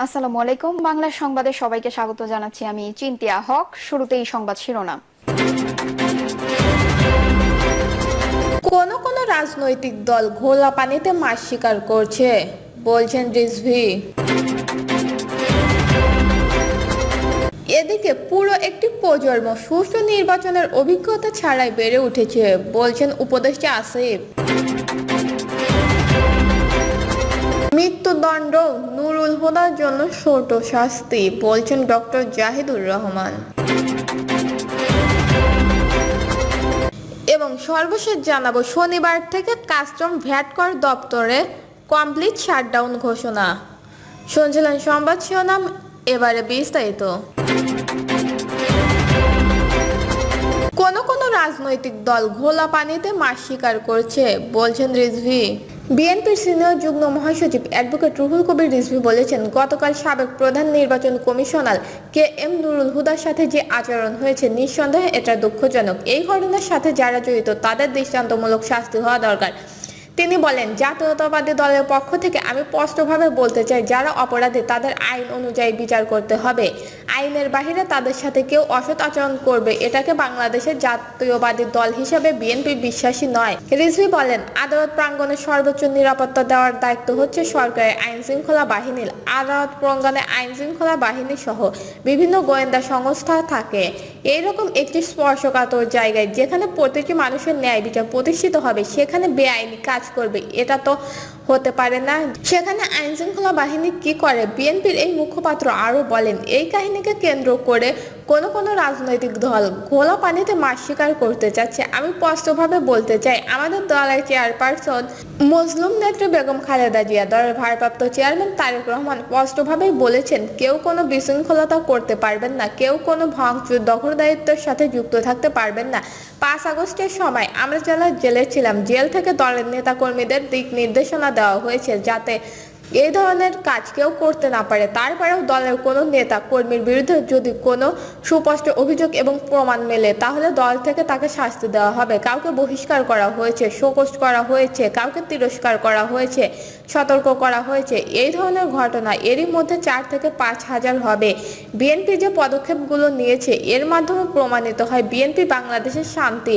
আসসালামু আলাইকুম। বাংলা সংবাদে সবাইকে স্বাগত জানাচ্ছি। আমি চিন্তিয়া হক। শুরুতেই সংবাদ শিরোনাম। কোন কোন রাজনৈতিক দল ঘোলা পানিতে মাছ শিকার করছে, বলছেন রিজভী। এদিকে পুরো একটি প্রজন্ম সুষ্ঠু নির্বাচনের অভিজ্ঞতা ছাড়াই বেড়ে উঠেছে, বলছেন উপদেষ্টা আসিফ। মৃত্যুদণ্ড নুরুল হুদার জন্য ছোট শাস্তি, বলছেন ডক্টর জাহিদুর রহমান। এবং সর্বশেষ জানাবো, শনিবার থেকে কাস্টম ভ্যাট কর দপ্তরে কমপ্লিট শাটডাউন ঘোষণা। শুনছিলেন সংবাদ শিরোনাম, এবারে বিস্তারিত। কোন কোন রাজনৈতিক দল ঘোলা পানিতে মাছ শিকার করছে, বলছেন রিজভী। বিএনপির সিনিয়র যুগ্ম মহাসচিব অ্যাডভোকেট রুহুল কবির রিজভী বলেছেন, গতকাল সাবেক প্রধান নির্বাচন কমিশনার কে এম নুরুল হুদার সাথে যে আচরণ হয়েছে নিঃসন্দেহে এটা দুঃখজনক। এই ঘটনার সাথে যারা জড়িত তাদের দৃষ্টান্তমূলক শাস্তি হওয়া দরকার। তিনি বলেন, জাতীয়তাবাদী দলের পক্ষ থেকে আমি স্পষ্টভাবে বলতে চাই, যারা অপরাধী তাদের আইন অনুযায়ী বিচার করতে হবে। আইনের বাহিরে তাদের সাথে কেউ অসৎ আচরণ করবে, এটাকে বাংলাদেশের জাতীয়বাদী দল হিসেবে বিএনপি বিশ্বাসী নয়। রিজভী বলেন, আদালত প্রাঙ্গণে সর্বোচ্চ নিরাপত্তা দেওয়ার দায়িত্ব হচ্ছে সরকারের আইন শৃঙ্খলা বাহিনীর। আদালত প্রাঙ্গণে আইন শৃঙ্খলা বাহিনী সহ বিভিন্ন গোয়েন্দা সংস্থা থাকে। এইরকম একটি স্পর্শকাতর জায়গায় যেখানে প্রতিটি মানুষের ন্যায় বিচার প্রতিষ্ঠিত হবে, সেখানে বেআইনি কাজ করবে, এটা তো হতে পারে না। সেখানে আইন শৃঙ্খলা বাহিনী কি করে? বিএনপির এই মুখপাত্র আরো বলেন, এই কাহিনীকে কেন্দ্র করে কোন কোন রাজনৈতিক দল ঘোলা পানিতে মাছ শিকার করতে চাচ্ছে। আমি স্পষ্টভাবে বলতে চাই, আমাদের দলের চেয়ারপারসন মজলুম নেত্রী বেগম খালেদা জিয়া, দলের ভারপ্রাপ্ত চেয়ারম্যান তারেক রহমান স্পষ্টভাবেই বলেছেন, কেউ কোনো বিশৃঙ্খলতা করতে পারবেন না, কেউ কোনো ভাঙচুর দখলদারিত্বের সাথে যুক্ত থাকতে পারবেন না। 5 আগস্টের সময় আমরা যারা জেলে ছিলাম, জেল থেকে দলের নেতাকর্মীদের দিক নির্দেশনা দেওয়া হয়েছে যাতে এই ধরনের কাজ কেউ করতে না পারে। তারপরেও দলের কোনো নেতা কর্মীর বিরুদ্ধে যদি কোনো সুস্পষ্ট অভিযোগ এবং প্রমাণ মেলে, তাহলে দল থেকে তাকে শাস্তি দেওয়া হবে। কাউকে বহিষ্কার করা হয়েছে, শোকজ করা হয়েছে, কাউকে তিরস্কার করা হয়েছে, সতর্ক করা হয়েছে। এই ধরনের ঘটনা এরই মধ্যে 4 থেকে 5 হাজার হবে। বিএনপি যে পদক্ষেপগুলো নিয়েছে, এর মাধ্যমে প্রমাণিত হয় বিএনপি বাংলাদেশের শান্তি,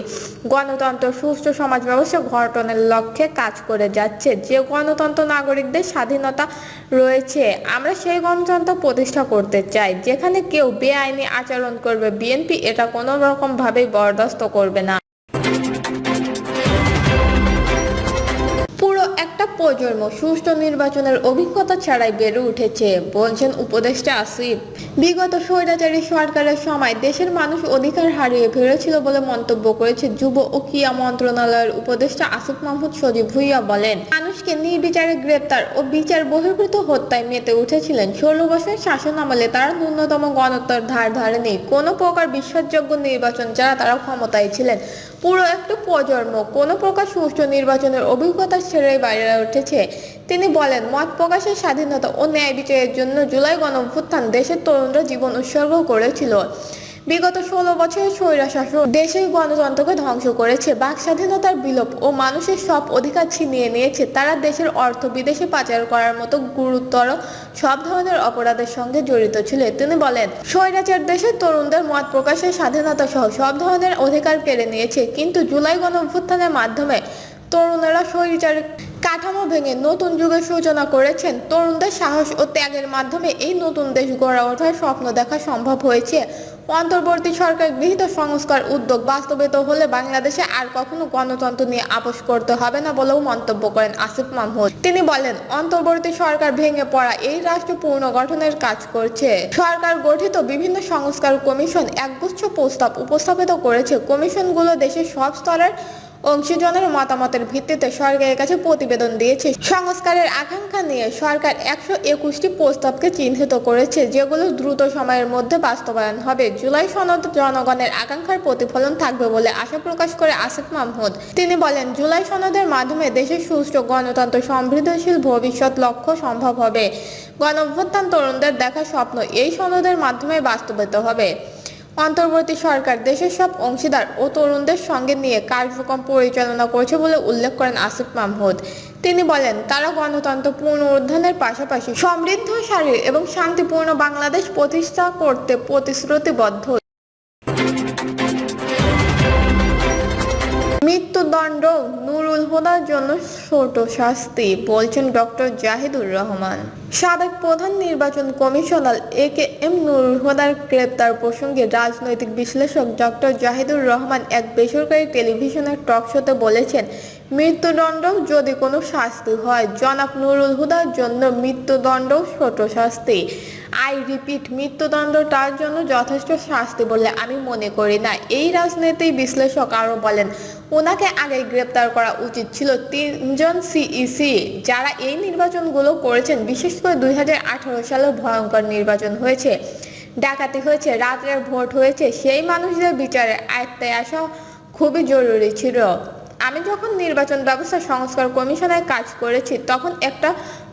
গণতন্ত্র, সুষ্ঠু সমাজ ব্যবস্থা গঠনের লক্ষ্যে কাজ করে যাচ্ছে। যে গণতন্ত্র নাগরিকদের স্বাধীনতা রয়েছে, আমরা সেই গণতন্ত্র প্রতিষ্ঠা করতে চাই। যেখানে কেউ বেআইনি আচরণ করবে, বিএনপি এটা কোনো রকম ভাবেই বরদাস্ত করবে না। পুরো একটা প্রজন্ম সুষ্ঠু নির্বাচনের অভিজ্ঞতা ছাড়াই বেড়ে উঠেছে, বলছেন উপদেষ্টা আসিফ। বিগত স্বৈরাচারী সরকারের সময় দেশের মানুষ অধিকার হারিয়ে ফেলেছিল বলে মন্তব্য করেছে যুব ও ক্রীড়া মন্ত্রণালয়ের উপদেষ্টা আসিফ মাহমুদ সজীব ভুঁইয়া বলেন, মানুষকে নির্বিচারে গ্রেপ্তার ও বিচার বহির্ভূত হত্যায় মেতে উঠেছিলেন। 16 বছরের শাসন আমলে তারা ন্যূনতম গণতন্ত্রের ধার ধারেনি। কোনো প্রকার বিশ্বাসযোগ্য নির্বাচন ছাড়া তারা ক্ষমতায় ছিলেন। পুরো একটা প্রজন্ম কোনো প্রকার সুষ্ঠু নির্বাচনের অভিজ্ঞতা ছেড়ে বাইরে উঠেছে। তিনি বলেন, মত প্রকাশের স্বাধীনতা ও ন্যায় বিচারের জন্য জুলাই গণঅভ্যুত্থান দেশের তরুণরা জীবন উৎসর্গ করেছিল। বিগত 16 বছরের স্বৈরশাসন দেশের গণতন্ত্রকে ধ্বংস করেছে, বাক স্বাধীনতার বিলোপ ও মানুষের সব অধিকার ছিনিয়ে নিয়েছে। তারা দেশের অর্থ বিদেশে পাচার করার মতো গুরুতর সব ধরনের অপরাধের সঙ্গে জড়িত ছিল। তিনি বলেন, স্বৈরাচার দেশের তরুণদের মত প্রকাশের স্বাধীনতা সহ সব ধরনের অধিকার কেড়ে নিয়েছে, কিন্তু জুলাই গণঅভ্যুত্থানের মাধ্যমে তরুণেরা স্বৈরাচার কাঠামো ভেঙে নতুন যুগের সূচনা করেছেন। তরুণদের সাহস ও ত্যাগের মাধ্যমে এই নতুন দেশ গড়ে ওঠার স্বপ্ন দেখা সম্ভব হয়েছে। অন্তর্বর্তী সরকার গৃহীত সংস্কার উদ্যোগ বাস্তবায়িত হলে বাংলাদেশে আর কখনো গণতন্ত্র নিয়ে আপোষ করতে হবে না বলেও মন্তব্য করেন আসিফ মাহমুদ। তিনি বলেন, অন্তর্বর্তী সরকার ভেঙে পড়া এই রাষ্ট্র পুনর্গঠনের কাজ করছে। সরকার গঠিত বিভিন্ন সংস্কার কমিশন একগুচ্ছ প্রস্তাব উপস্থাপিত করেছে। কমিশনগুলো দেশের সব স্তরের অংশীজনের মতামতের ভিত্তিতে সরকারের কাছে প্রতিবেদন দিয়েছে। সংস্কারের আকাঙ্ক্ষা নিয়ে সরকার 121টি প্রস্তাবকে চিহ্নিত করেছে, যেগুলো দ্রুত সময়ের মধ্যে বাস্তবায়ন হবে। জুলাই সনদ জনগণের আকাঙ্ক্ষার প্রতিফলন থাকবে বলে আশা প্রকাশ করে আসিফ মাহমুদ। তিনি বলেন, জুলাই সনদের মাধ্যমে দেশের সুষ্ঠু গণতন্ত্র সমৃদ্ধশীল ভবিষ্যৎ লক্ষ্য সম্ভব হবে। গণঅভ্যুত্থান তরুণদের দেখা স্বপ্ন এই সনদের মাধ্যমে বাস্তবায়িত হবে। অন্তর্বর্তী সরকার দেশের সব অংশীদার ও তরুণদের সঙ্গে নিয়ে কার্যক্রম পরিচালনা করছে বলে উল্লেখ করেন আসিফ মাহমুদ। তিনি বলেন, তারা গণতন্ত্র পুনরুদ্ধারের পাশাপাশি সমৃদ্ধশালী এবং শান্তিপূর্ণ বাংলাদেশ প্রতিষ্ঠা করতে প্রতিশ্রুতিবদ্ধ। মৃত্যুদণ্ড নুরুল হুদার জন্য ছোট শাস্তি, বলছেন ডক্টর জাহিদুর রহমান। সাবেক প্রধান নির্বাচন কমিশনার AKM নুরুল হুদার গ্রেপ্তার প্রসঙ্গে রাজনৈতিক বিশ্লেষক ডক্টর জাহিদুর রহমান এক বেসরকারি টেলিভিশনের টক শোতে বলেছেন, মৃত্যুদণ্ড যদি কোনো শাস্তি হয়, জনাব নুরুল হুদার জন্য মৃত্যুদণ্ড ছোট শাস্তি। আই রিপিট, মৃত্যুদণ্ড তার জন্য যথেষ্ট শাস্তি বলে আমি মনে করি না। এই রাজনৈতিক বিশ্লেষক আরও বলেন, ওনাকে আগে গ্রেপ্তার করা উচিত ছিল। তিনজন সিইসি যারা এই নির্বাচনগুলো করেছেন, বিশেষ করে 2018 সালে ভয়ঙ্কর নির্বাচন হয়েছে, ডাকাতি হয়েছে, রাতের ভোট হয়েছে, সেই মানুষদের বিচারের আয়ত্তে আসা খুবই জরুরি ছিল। আমি যখন নির্বাচন ব্যবস্থা সংস্কার কমিশনের কাজ করেছি, তখন একটা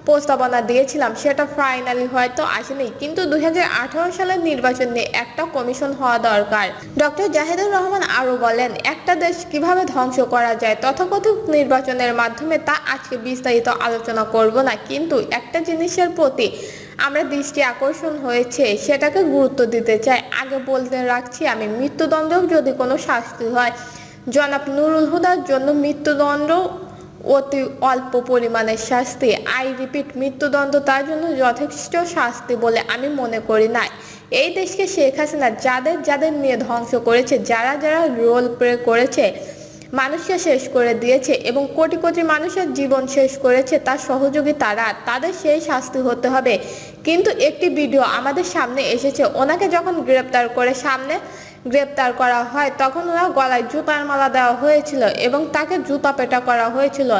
প্রস্তাবনা দিয়েছিলাম, সেটা ফাইনালি হয়তো আসেনি, কিন্তু 2018 সালের নির্বাচন নিয়ে একটা কমিশন হওয়া দরকার। ডক্টর জাহিদুর রহমান আরও বলেন, একটা দেশ কিভাবে ধ্বংস করা যায় তথাকথিত নির্বাচনের মাধ্যমে, তা আজকে বিস্তারিত আলোচনা করব না, কিন্তু একটা জিনিসের প্রতি আমরা দৃষ্টি আকর্ষণ হয়েছে, সেটাকে গুরুত্ব দিতে চাই। আগে বলতে রাখছি, আমি মৃত্যুদণ্ডেও যদি কোনো শাস্তি হয়, জনাব নুরুল হুদার জন্য মৃত্যুদণ্ড অতি অল্প পরিমাণের শাস্তি। আই রিপিট, মৃত্যুদণ্ড তার জন্য যথেষ্ট শাস্তি বলে আমি মনে করি না। এই দেশকে শেখ হাসিনা যাদের নিয়ে ধ্বংস করেছে, যারা রোল প্লে করেছে, মানুষকে শেষ করে দিয়েছে এবং কোটি কোটি মানুষের জীবন শেষ করেছে, তার সহযোগী তারা, তাদের সেই শাস্তি হতে হবে। কিন্তু একটি ভিডিও আমাদের সামনে এসেছে, ওনাকে যখন গ্রেপ্তার করা হয়, তখন ওনার গলায় জুতার মালা দেওয়া হয়েছিল এবং তাকে জুতা পেটা করা হয়েছিল।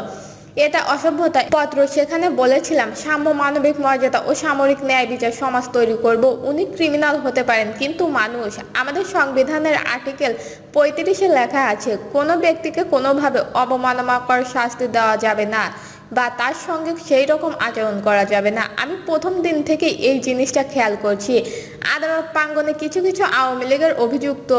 এটা অসভ্যতা পত্র। সেখানে বলেছিলাম, সাম্য, মানবিক মর্যাদা ও সামরিক ন্যায় বিচার সমাজ তৈরি করব। উনি ক্রিমিনাল হতে পারেন, কিন্তু মানুষ। আমাদের সংবিধানের আর্টিকেল 35-এ লেখা আছে, কোনো ব্যক্তিকে কোনোভাবে অবমাননাকর শাস্তি দেওয়া যাবে না বা তার সঙ্গে সেই রকম আচরণ করা যাবে না। আমি প্রথম দিন থেকে এই জিনিসটা খেয়াল করছি। আদালত প্রাঙ্গণে কিছু কিছু আওয়ামী লীগের অভিযুক্ত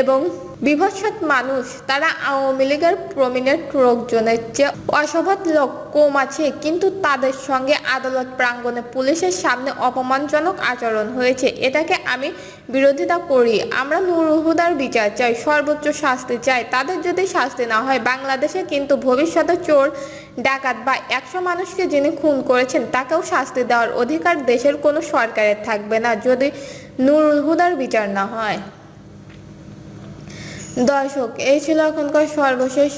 এবং বিভৎসত মানুষ, তারা আওয়ামী লীগের প্রমিনেন্ট লোকজনের চেয়ে অসভ্য লোক কম আছে, কিন্তু তাদের সঙ্গে আদালত প্রাঙ্গণে পুলিশের সামনে অপমানজনক আচরণ হয়েছে। এটাকে আমি বিরোধিতা করি। আমরা নুরুল হুদার বিচার চাই, সর্বোচ্চ শাস্তি চাই। তাদের যদি শাস্তি না হয়, বাংলাদেশে কিন্তু ভবিষ্যতে চোর, ডাকাত বা 100 মানুষকে যিনি খুন করেছেন, তাকেও শাস্তি দেওয়ার অধিকার দেশের কোনো সরকারের থাকবে না, যদি নুরুল হুদার বিচার না হয়। দর্শক, এই ছিল এখনকার সর্বশেষ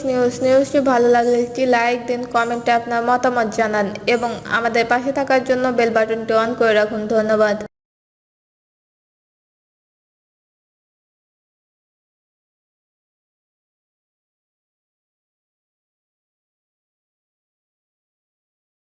নিউজটি ভালো লাগলে একটি লাইক দিন, কমেন্টে আপনার মতামত জানান এবং আমাদের পাশে থাকার জন্য বেল বাটনটি অন করে রাখুন। ধন্যবাদ।